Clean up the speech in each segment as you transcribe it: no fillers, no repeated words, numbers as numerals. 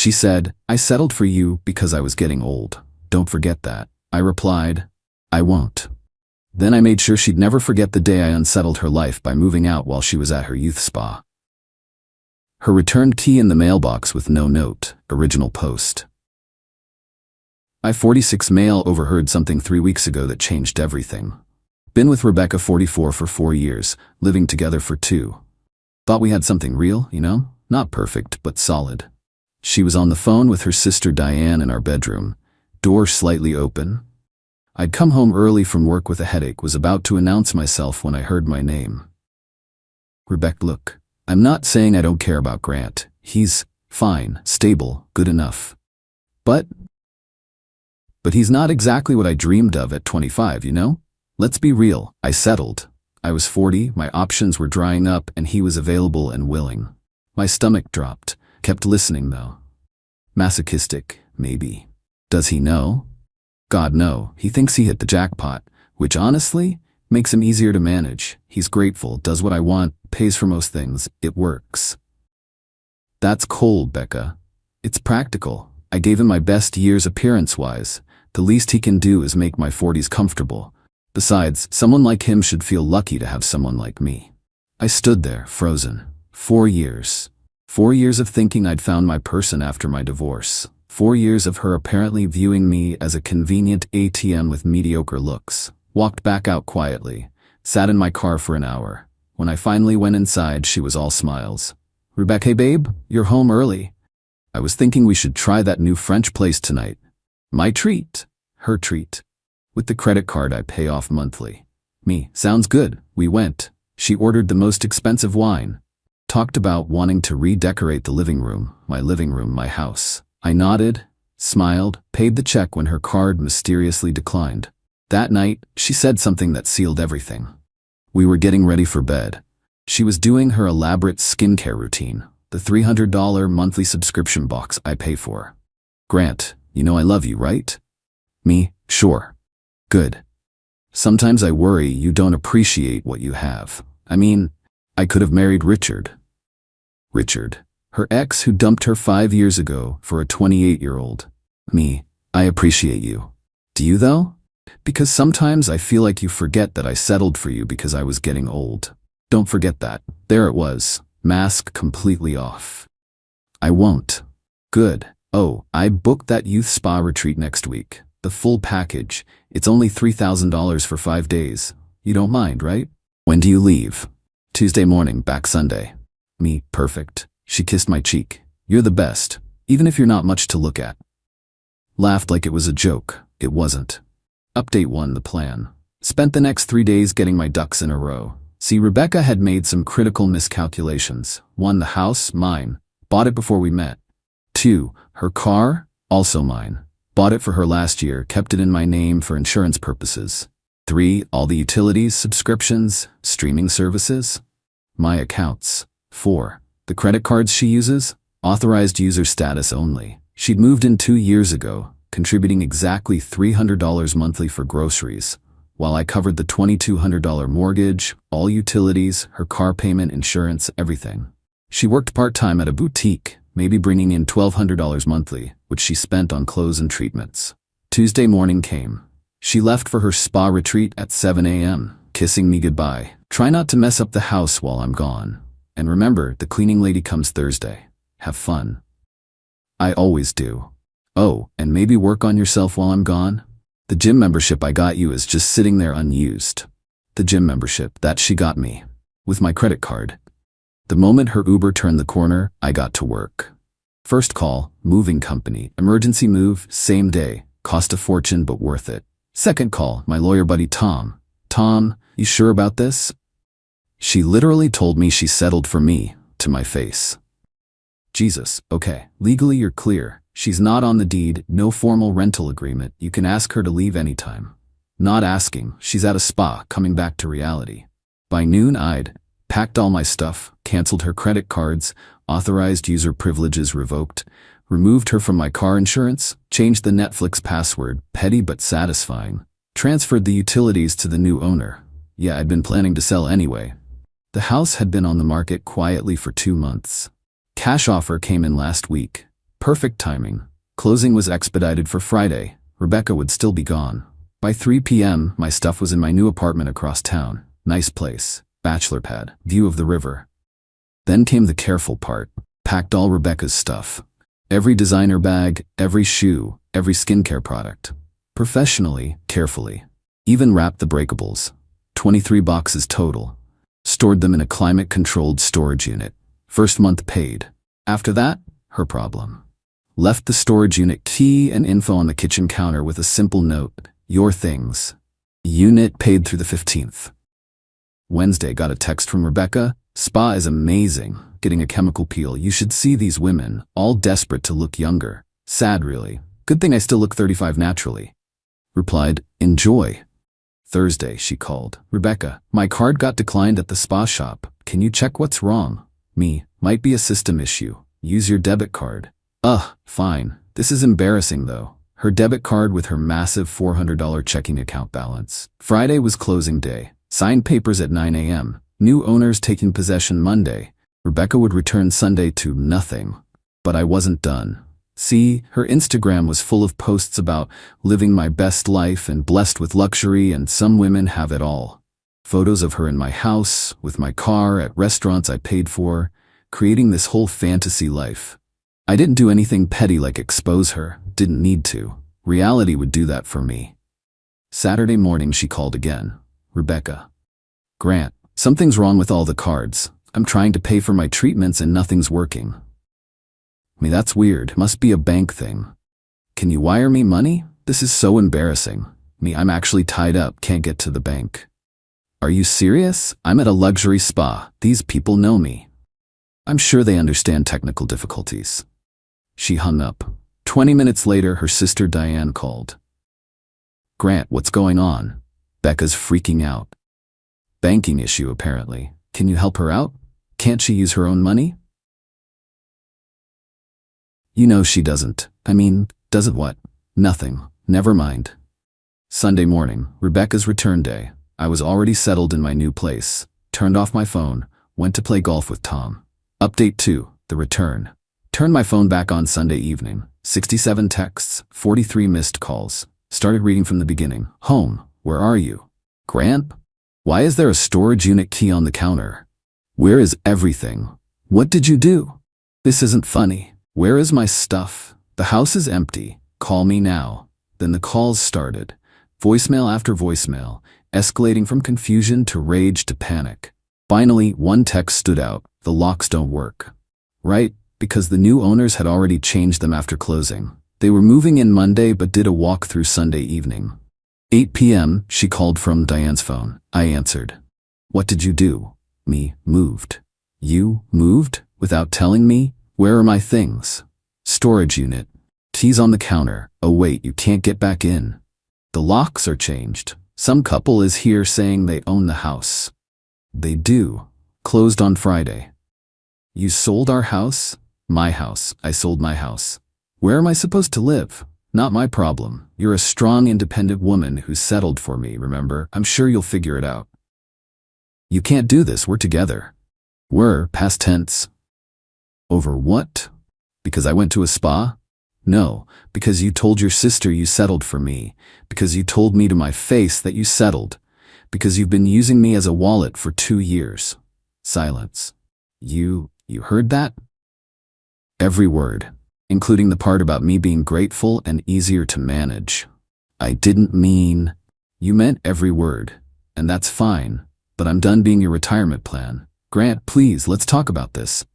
She said, I settled for you because I was getting old. Don't forget that. I replied, I won't. Then I made sure she'd never forget the day I unsettled her life by moving out while she was at her youth spa. Her returned key in the mailbox with no note. Original post. I 46 male overheard something 3 weeks ago that changed everything. Been with Rebecca 44 for 4 years, living together for 2. Thought we had something real, you know? Not perfect, but solid. She was on the phone with her sister Diane in our bedroom, door slightly open. I'd come home early from work with a headache, was about to announce myself when I heard my name. Rebecca, look, I'm not saying I don't care about Grant. He's fine, stable, good enough. But he's not exactly what I dreamed of at 25, you know? Let's be real, I settled. I was 40, my options were drying up, and he was available and willing. My stomach dropped. Kept listening though. Masochistic, maybe. Does he know? God, no. He thinks he hit the jackpot, which honestly makes him easier to manage. He's grateful, does what I want, pays for most things. It works. That's cold, Becca. It's practical. I gave him my best years appearance-wise. The least he can do is make my 40s comfortable. Besides, someone like him should feel lucky to have someone like me. I stood there, frozen. 4 years. 4 years of thinking I'd found my person after my divorce. 4 years of her apparently viewing me as a convenient ATM with mediocre looks. Walked back out quietly. Sat in my car for an hour. When I finally went inside, she was all smiles. Rebecca, hey babe, you're home early. I was thinking we should try that new French place tonight. My treat. Her treat. With the credit card I pay off monthly. Me, sounds good. We went. She ordered the most expensive wine. Talked about wanting to redecorate the living room, my house. I nodded, smiled, paid the check when her card mysteriously declined. That night, she said something that sealed everything. We were getting ready for bed. She was doing her elaborate skincare routine, the $300 monthly subscription box I pay for. Grant, you know I love you, right? Me, sure. Good. Sometimes I worry you don't appreciate what you have. I mean, I could have married Richard. Richard, her ex who dumped her 5 years ago for a 28-year-old. Me, I appreciate you. Do you though? Because sometimes I feel like you forget that I settled for you because I was getting old. Don't forget that. There it was, mask completely off. I won't. Good. Oh, I booked that youth spa retreat next week. The full package. It's only $3,000 for 5 days. You don't mind, right? When do you leave? Tuesday morning, back Sunday. Me, perfect. She kissed my cheek. You're the best, even if you're not much to look at. Laughed like it was a joke. It wasn't. Update 1, the plan. Spent the next 3 days getting my ducks in a row. See, Rebecca had made some critical miscalculations. 1, the house, mine. Bought it before we met. 2, her car, also mine. Bought it for her last year, kept it in my name for insurance purposes. 3, all the utilities, subscriptions, streaming services. My accounts. 4, the credit cards she uses, authorized user status only. She'd moved in 2 years ago, contributing exactly $300 monthly for groceries, while I covered the $2,200 mortgage, all utilities, her car payment, insurance, everything. She worked part-time at a boutique, maybe bringing in $1,200 monthly, which she spent on clothes and treatments. Tuesday morning came. She left for her spa retreat at 7 a.m., kissing me goodbye. Try not to mess up the house while I'm gone. And remember, the cleaning lady comes Thursday. Have fun. I always do. Oh, and maybe work on yourself while I'm gone? The gym membership I got you is just sitting there unused. The gym membership that she got me. With my credit card. The moment her Uber turned the corner, I got to work. First call, moving company, emergency move, same day, cost a fortune but worth it. Second call, my lawyer buddy Tom. Tom, you sure about this? She literally told me she settled for me, to my face. Jesus, okay, legally you're clear. She's not on the deed, no formal rental agreement, you can ask her to leave anytime. Not asking, she's at a spa, coming back to reality. By noon I'd packed all my stuff, canceled her credit cards, authorized user privileges revoked, removed her from my car insurance, changed the Netflix password, petty but satisfying, transferred the utilities to the new owner. Yeah, I'd been planning to sell anyway. The house had been on the market quietly for 2 months. Cash offer came in last week. Perfect timing. Closing was expedited for Friday. Rebecca would still be gone. By 3 p.m., my stuff was in my new apartment across town. Nice place. Bachelor pad. View of the river. Then came the careful part. Packed all Rebecca's stuff. Every designer bag, every shoe, every skincare product. Professionally, carefully. Even wrapped the breakables. 23 boxes total. Stored them in a climate-controlled storage unit. First month paid. After that, her problem. Left the storage unit key and info on the kitchen counter with a simple note. Your things. Unit paid through the 15th. Wednesday, got a text from Rebecca. Spa is amazing. Getting a chemical peel. You should see these women, all desperate to look younger. Sad, really. Good thing I still look 35 naturally. Replied, enjoy. Thursday, she called. Rebecca, my card got declined at the spa shop. Can you check what's wrong? Me, might be a system issue. Use your debit card. Fine. This is embarrassing though. Her debit card with her massive $400 checking account balance. Friday was closing day. Signed papers at 9 a.m. New owners taking possession Monday. Rebecca would return Sunday to nothing. But I wasn't done. See, her Instagram was full of posts about living my best life and blessed with luxury, and some women have it all. Photos of her in my house, with my car, at restaurants I paid for, creating this whole fantasy life. I didn't do anything petty like expose her, didn't need to. Reality would do that for me. Saturday morning she called again. Rebecca. Grant, something's wrong with all the cards. I'm trying to pay for my treatments and nothing's working. That's weird. Must be a bank thing. Can you wire me money? This is so embarrassing. I'm actually tied up, can't get to the bank. Are you serious? I'm at a luxury spa. These people know me. I'm sure they understand technical difficulties. She hung up. 20 minutes later, her sister Diane called. Grant, what's going on? Becca's freaking out. Banking issue, apparently. Can you help her out? Can't she use her own money? You know she doesn't. Doesn't what? Nothing. Never mind. Sunday morning, Rebecca's return day. I was already settled in my new place. Turned off my phone. Went to play golf with Tom. Update 2, the return. Turned my phone back on Sunday evening. 67 texts, 43 missed calls. Started reading from the beginning. Home, where are you? Grant? Why is there a storage unit key on the counter? Where is everything? What did you do? This isn't funny. Where is my stuff? The house is empty. Call me now. Then the calls started. Voicemail after voicemail, escalating from confusion to rage to panic. Finally, one text stood out. The locks don't work. Right, because the new owners had already changed them after closing. They were moving in Monday but did a walkthrough Sunday evening. 8 p.m., she called from Diane's phone. I answered. What did you do? Me, moved. You, moved? Without telling me? Where are my things? Storage unit. Keys on the counter. Oh wait, you can't get back in. The locks are changed. Some couple is here saying they own the house. They do. Closed on Friday. You sold our house? My house. I sold my house. Where am I supposed to live? Not my problem. You're a strong, independent woman who settled for me, remember? I'm sure you'll figure it out. You can't do this. We're together. We're, past tense. Over what? Because I went to a spa? No, because you told your sister you settled for me. Because you told me to my face that you settled. Because you've been using me as a wallet for 2 years. Silence. You heard that? Every word, including the part about me being grateful and easier to manage. I didn't mean. You meant every word, and that's fine, but I'm done being your retirement plan. Grant, please, let's talk about this.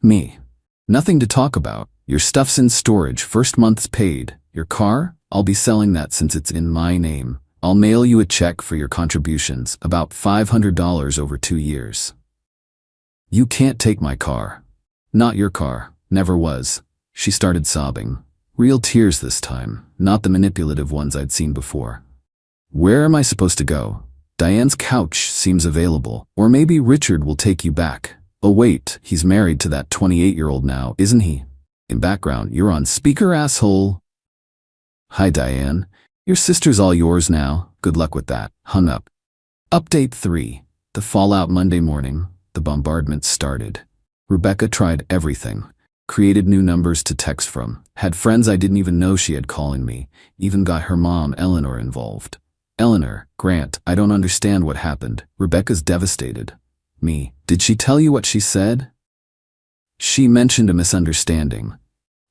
Me. Nothing to talk about. Your stuff's in storage, first month's paid. Your car? I'll be selling that since it's in my name. I'll mail you a check for your contributions, about $500 over 2 years. You can't take my car. Not your car. Never was. She started sobbing. Real tears this time, not the manipulative ones I'd seen before. Where am I supposed to go? Diane's couch seems available, or maybe Richard will take you back. Oh wait, he's married to that 28-year-old now, isn't he? In background, you're on speaker, asshole. Hi Diane. Your sister's all yours now. Good luck with that. Hung up. Update 3. The fallout Monday morning. The bombardment started. Rebecca tried everything. created new numbers to text from, had friends I didn't even know she had calling me, even got her mom, Eleanor, involved. Eleanor, Grant, I don't understand what happened. Rebecca's devastated. Me, did she tell you what she said? She mentioned a misunderstanding.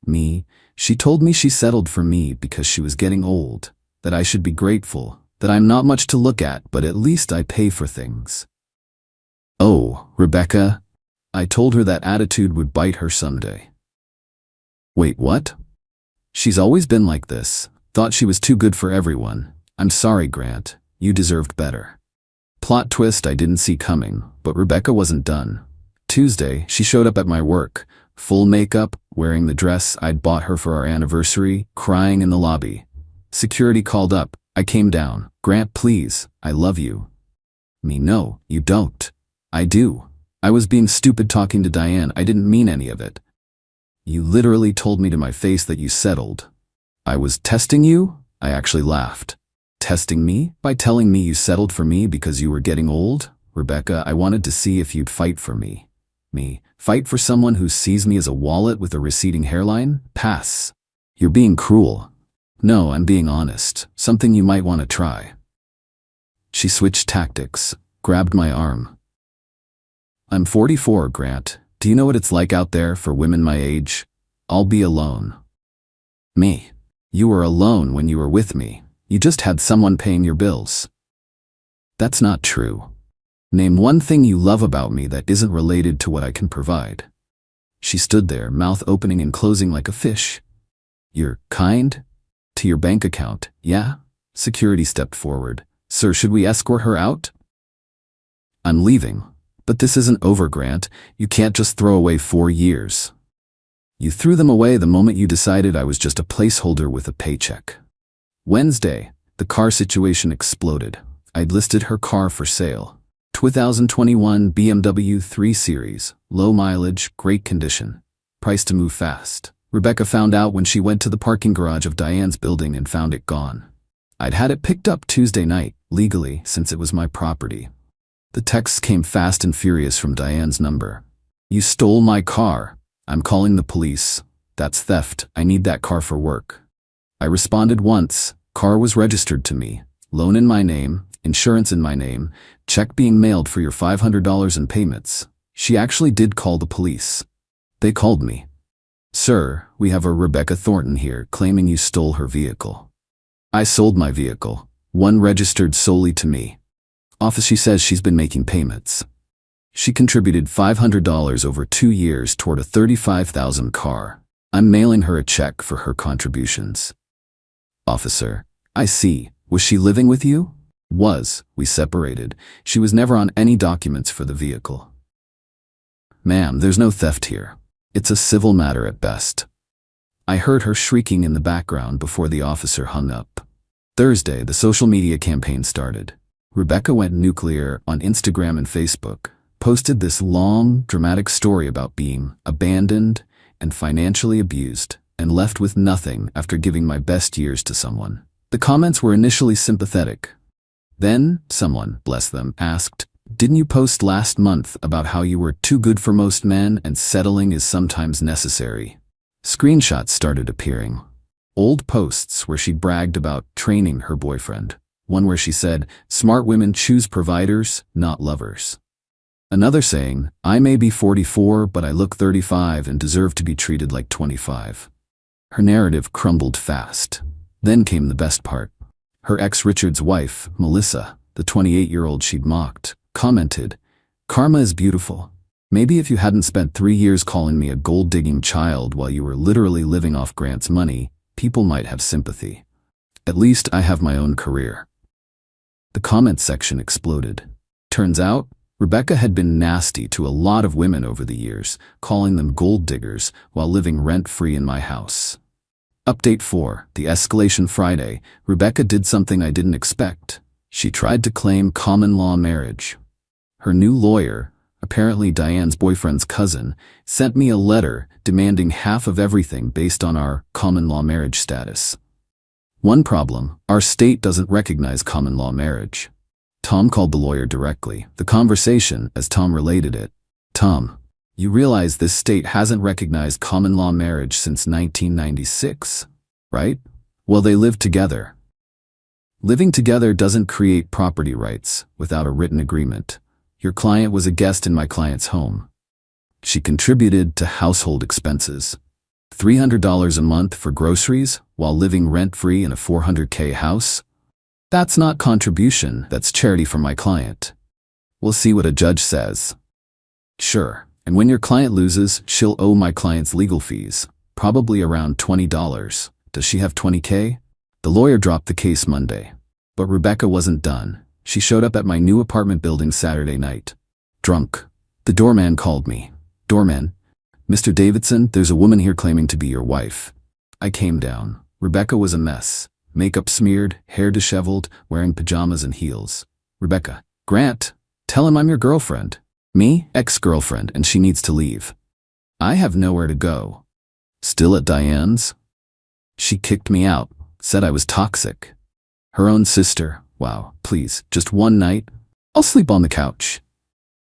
Me, she told me she settled for me because she was getting old, that I should be grateful, that I'm not much to look at, but at least I pay for things. Oh, Rebecca, I told her that attitude would bite her someday. Wait, what? She's always been like this, thought she was too good for everyone. I'm sorry, Grant, you deserved better. Plot twist I didn't see coming, but Rebecca wasn't done. Tuesday, she showed up at my work, full makeup, wearing the dress I'd bought her for our anniversary, crying in the lobby. Security called up. I came down. Grant, please, I love you. Me, no, you don't. I do. I was being stupid talking to Diane. I didn't mean any of it. You literally told me to my face that you settled. I was testing you? I actually laughed. Testing me? By telling me you settled for me because you were getting old? Rebecca, I wanted to see if you'd fight for me. Me, fight for someone who sees me as a wallet with a receding hairline? Pass. You're being cruel. No, I'm being honest. Something you might want to try. She switched tactics, grabbed my arm. I'm 44, Grant. Do you know what it's like out there for women my age? I'll be alone. Me. You were alone when you were with me. You just had someone paying your bills. That's not true. Name one thing you love about me that isn't related to what I can provide. She stood there, mouth opening and closing like a fish. You're kind? To your bank account, yeah? Security stepped forward. Sir, should we escort her out? I'm leaving. But this isn't over, Grant. You can't just throw away 4 years. You threw them away the moment you decided I was just a placeholder with a paycheck. Wednesday, the car situation exploded. I'd listed her car for sale. 2021 BMW 3 Series, low mileage, great condition. Price to move fast. Rebecca found out when she went to the parking garage of Diane's building and found it gone. I'd had it picked up Tuesday night, legally, since it was my property. The texts came fast and furious from Diane's number. You stole my car. I'm calling the police. That's theft. I need that car for work. I responded once. Car was registered to me. Loan in my name, insurance in my name, check being mailed for your $500 in payments. She actually did call the police. They called me. Sir, we have a Rebecca Thornton here claiming you stole her vehicle. I sold my vehicle, one registered solely to me. Office, she says she's been making payments. She contributed $500 over 2 years toward a $35,000 car. I'm mailing her a check for her contributions. Officer, I see. Was she living with you? Was. We separated. She was never on any documents for the vehicle. Ma'am, there's no theft here. It's a civil matter at best. I heard her shrieking in the background before the officer hung up. Thursday, the social media campaign started. Rebecca went nuclear on Instagram and Facebook, posted this long, dramatic story about being abandoned and financially abused and left with nothing after giving my best years to someone. The comments were initially sympathetic. Then, someone, bless them, asked, "Didn't you post last month about how you were too good for most men and settling is sometimes necessary?" Screenshots started appearing. Old posts where she bragged about training her boyfriend. One where she said, "Smart women choose providers, not lovers." Another saying, "I may be 44, but I look 35 and deserve to be treated like 25. Her narrative crumbled fast. Then came the best part. Her ex Richard's wife, Melissa, the 28-year-old she'd mocked, commented, "Karma is beautiful. Maybe if you hadn't spent 3 years calling me a gold-digging child while you were literally living off Grant's money, people might have sympathy. At least I have my own career." The comment section exploded. Turns out, Rebecca had been nasty to a lot of women over the years, calling them gold diggers while living rent-free in my house. Update 4, the escalation Friday. Rebecca did something I didn't expect. She tried to claim common law marriage. Her new lawyer, apparently Diane's boyfriend's cousin, sent me a letter demanding half of everything based on our common law marriage status. One problem, our state doesn't recognize common law marriage. Tom called the lawyer directly. The conversation, as Tom related it, "Tom, You realize this state hasn't recognized common law marriage since 1996, right? Well, they live together. Living together doesn't create property rights without a written agreement. Your client was a guest in my client's home. She contributed to household expenses. $300 a month for groceries while living rent-free in a $400K house? That's not contribution, that's charity for my client. We'll see what a judge says. Sure, and when your client loses, she'll owe my client's legal fees, probably around $20. Does she have $20K? The lawyer dropped the case Monday. But Rebecca wasn't done. She showed up at my new apartment building Saturday night. Drunk. The doorman called me. Doorman, Mr. Davidson, there's a woman here claiming to be your wife. I came down. Rebecca was a mess. Makeup smeared, hair disheveled, wearing pajamas and heels. Rebecca, Grant, tell him I'm your girlfriend. Me, ex-girlfriend, and she needs to leave. I have nowhere to go. Still at Diane's? She kicked me out, said I was toxic. Her own sister. Wow, please, just one night? I'll sleep on the couch.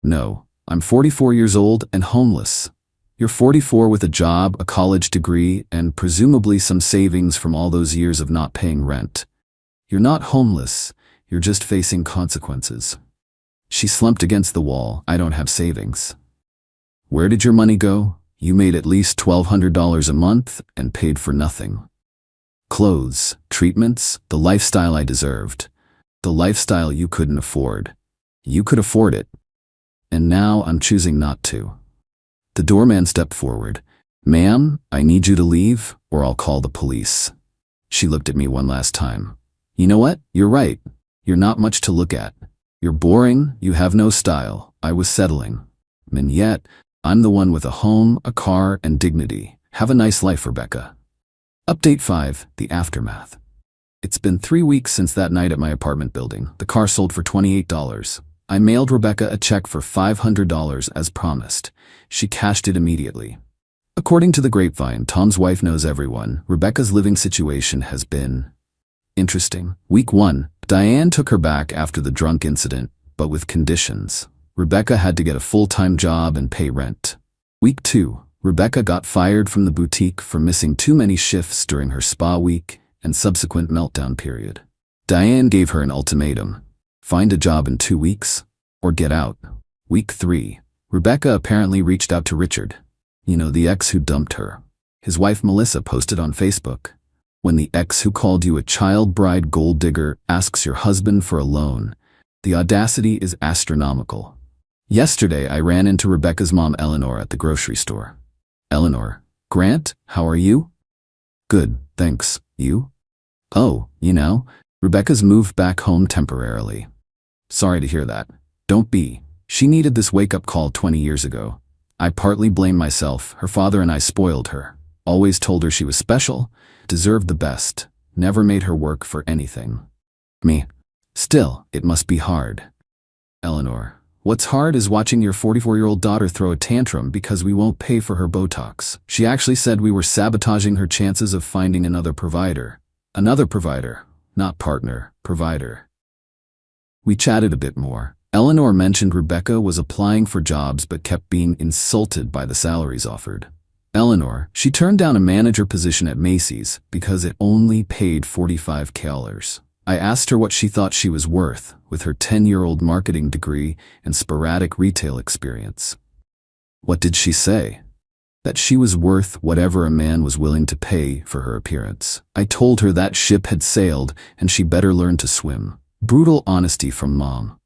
No, I'm 44 years old and homeless. You're 44 with a job, a college degree, and presumably some savings from all those years of not paying rent. You're not homeless, you're just facing consequences. She slumped against the wall. I don't have savings. Where did your money go? You made at least $1,200 a month and paid for nothing. Clothes, treatments, the lifestyle I deserved. The lifestyle you couldn't afford. You could afford it. And now I'm choosing not to. The doorman stepped forward. Ma'am, I need you to leave, or I'll call the police. She looked at me one last time. You know what? You're right. You're not much to look at. You're boring, you have no style. I was settling. And yet, I'm the one with a home, a car, and dignity. Have a nice life, Rebecca. Update 5, the aftermath. It's been 3 weeks since that night at my apartment building. The car sold for $28. I mailed Rebecca a check for $500 as promised. She cashed it immediately. According to the grapevine, Tom's wife knows everyone. Rebecca's living situation has been interesting. Week 1, Diane took her back after the drunk incident, but with conditions. Rebecca had to get a full-time job and pay rent. Week 2, Rebecca got fired from the boutique for missing too many shifts during her spa week and subsequent meltdown period. Diane gave her an ultimatum. Find a job in 2 weeks, or get out. Week 3, Rebecca apparently reached out to Richard. You know, the ex who dumped her. His wife Melissa posted on Facebook. When the ex who called you a child bride gold digger asks your husband for a loan, the audacity is astronomical. Yesterday, I ran into Rebecca's mom Eleanor at the grocery store. Eleanor, Grant, how are you? Good, thanks. You? Oh, you know, Rebecca's moved back home temporarily. Sorry to hear that. Don't be. She needed this wake-up call 20 years ago. I partly blame myself. Her father and I spoiled her. Always told her she was special, deserved the best, never made her work for anything. Me. Still, it must be hard. Eleanor, what's hard is watching your 44-year-old daughter throw a tantrum because we won't pay for her Botox. She actually said we were sabotaging her chances of finding another provider. Another provider, not partner, provider. We chatted a bit more. Eleanor mentioned Rebecca was applying for jobs but kept being insulted by the salaries offered. Eleanor, she turned down a manager position at Macy's because it only paid $45K. I asked her what she thought she was worth with her 10-year-old marketing degree and sporadic retail experience. What did she say? That she was worth whatever a man was willing to pay for her appearance. I told her that ship had sailed and she better learn to swim. Brutal honesty from Mom.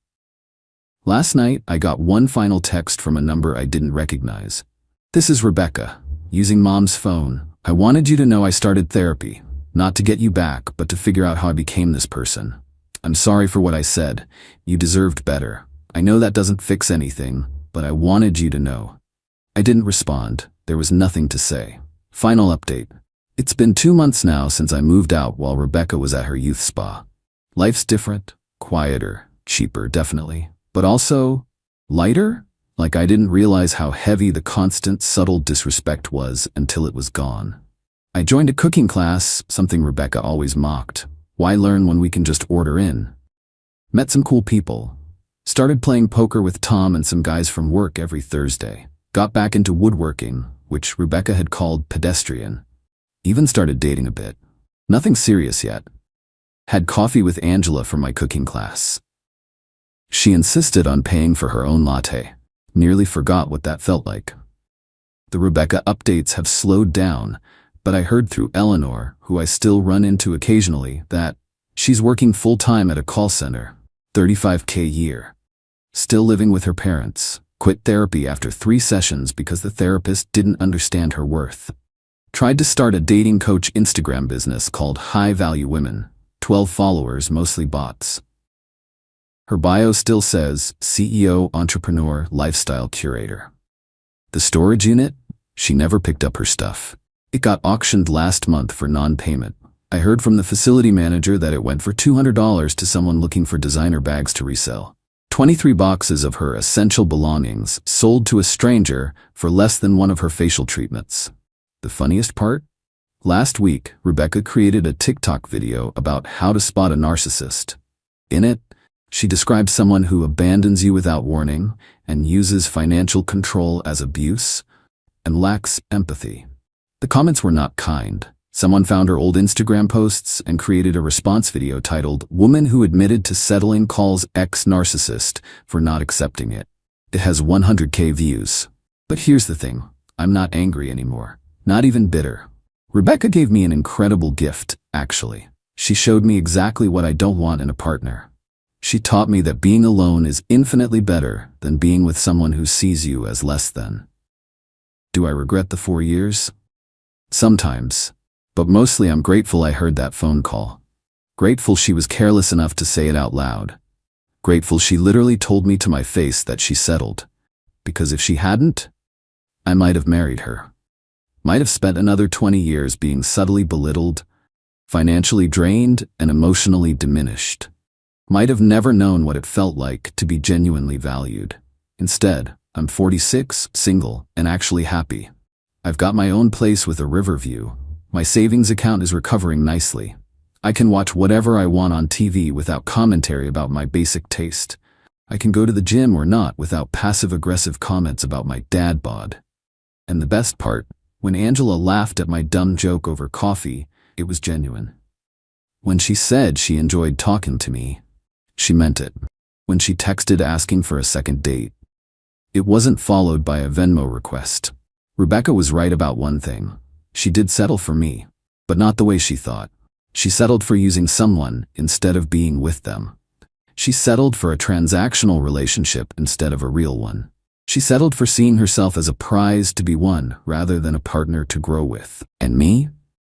Last night, I got one final text from a number I didn't recognize. This is Rebecca, using Mom's phone. I wanted you to know I started therapy, not to get you back, but to figure out how I became this person. I'm sorry for what I said. You deserved better. I know that doesn't fix anything, but I wanted you to know. I didn't respond. There was nothing to say. Final update. It's been 2 months now since I moved out while Rebecca was at her youth spa. Life's different, quieter, cheaper, definitely, but also lighter? Like I didn't realize how heavy the constant, subtle disrespect was until it was gone. I joined a cooking class, something Rebecca always mocked. Why learn when we can just order in? Met some cool people. Started playing poker with Tom and some guys from work every Thursday. Got back into woodworking, which Rebecca had called pedestrian. Even started dating a bit. Nothing serious yet. Had coffee with Angela for my cooking class. She insisted on paying for her own latte. Nearly forgot what that felt like. The Rebecca updates have slowed down, but I heard through Eleanor, who I still run into occasionally, that she's working full-time at a call center, $35K a year. Still living with her parents. Quit therapy after 3 sessions because the therapist didn't understand her worth. Tried to start a dating coach Instagram business called High Value Women. 12 followers, mostly bots. Her bio still says CEO, entrepreneur, lifestyle curator. The storage unit? She never picked up her stuff. It got auctioned last month for non-payment. I heard from the facility manager that it went for $200 to someone looking for designer bags to resell. 23 boxes of her essential belongings sold to a stranger for less than one of her facial treatments. The funniest part? Last week, Rebecca created a TikTok video about how to spot a narcissist. In it, she describes someone who abandons you without warning and uses financial control as abuse and lacks empathy. The comments were not kind. Someone found her old Instagram posts and created a response video titled, "Woman who admitted to settling calls ex-narcissist for not accepting it." It has 100K views. But here's the thing, I'm not angry anymore. Not even bitter. Rebecca gave me an incredible gift, actually. She showed me exactly what I don't want in a partner. She taught me that being alone is infinitely better than being with someone who sees you as less than. Do I regret the 4 years? Sometimes. But mostly I'm grateful I heard that phone call. Grateful she was careless enough to say it out loud. Grateful she literally told me to my face that she settled. Because if she hadn't, I might have married her. Might have spent another 20 years being subtly belittled, financially drained, and emotionally diminished. Might have never known what it felt like to be genuinely valued. Instead, I'm 46, single, and actually happy. I've got my own place with a river view. My savings account is recovering nicely. I can watch whatever I want on TV without commentary about my basic taste. I can go to the gym or not without passive-aggressive comments about my dad bod. And the best part, when Angela laughed at my dumb joke over coffee, it was genuine. When she said she enjoyed talking to me, she meant it. When she texted asking for a second date, it wasn't followed by a Venmo request. Rebecca was right about one thing. She did settle for me, but not the way she thought. She settled for using someone instead of being with them. She settled for a transactional relationship instead of a real one. She settled for seeing herself as a prize to be won rather than a partner to grow with. And me?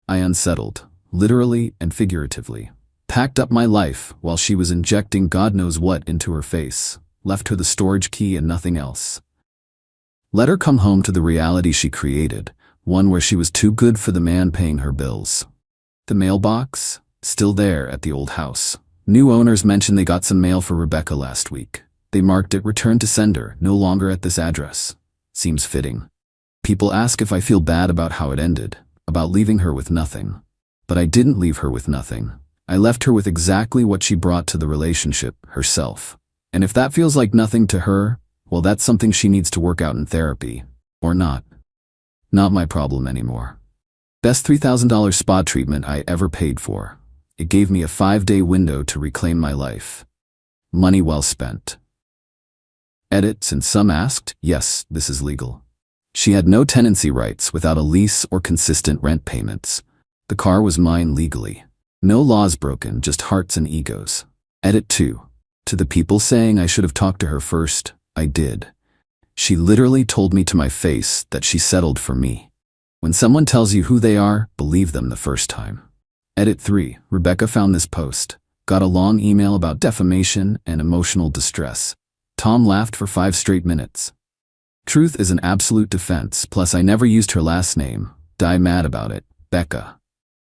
I unsettled, literally and figuratively. Packed up my life while she was injecting God knows what into her face, left her the storage key and nothing else. Let her come home to the reality she created, one where she was too good for the man paying her bills. The mailbox? Still there at the old house. New owners mentioned they got some mail for Rebecca last week. They marked it returned to sender, no longer at this address. Seems fitting. People ask if I feel bad about how it ended, about leaving her with nothing. But I didn't leave her with nothing. I left her with exactly what she brought to the relationship, herself. And if that feels like nothing to her, well, that's something she needs to work out in therapy. Or not. Not my problem anymore. Best $3,000 spa treatment I ever paid for. It gave me a 5-day window to reclaim my life. Money well spent. Edit, since some asked, yes, this is legal. She had no tenancy rights without a lease or consistent rent payments. The car was mine legally. No laws broken, just hearts and egos. Edit 2. To the people saying I should have talked to her first, I did. She literally told me to my face that she settled for me. When someone tells you who they are, believe them the first time. Edit 3. Rebecca found this post. Got a long email about defamation and emotional distress. Tom laughed for 5 straight minutes. Truth is an absolute defense, plus I never used her last name. Die mad about it. Becca.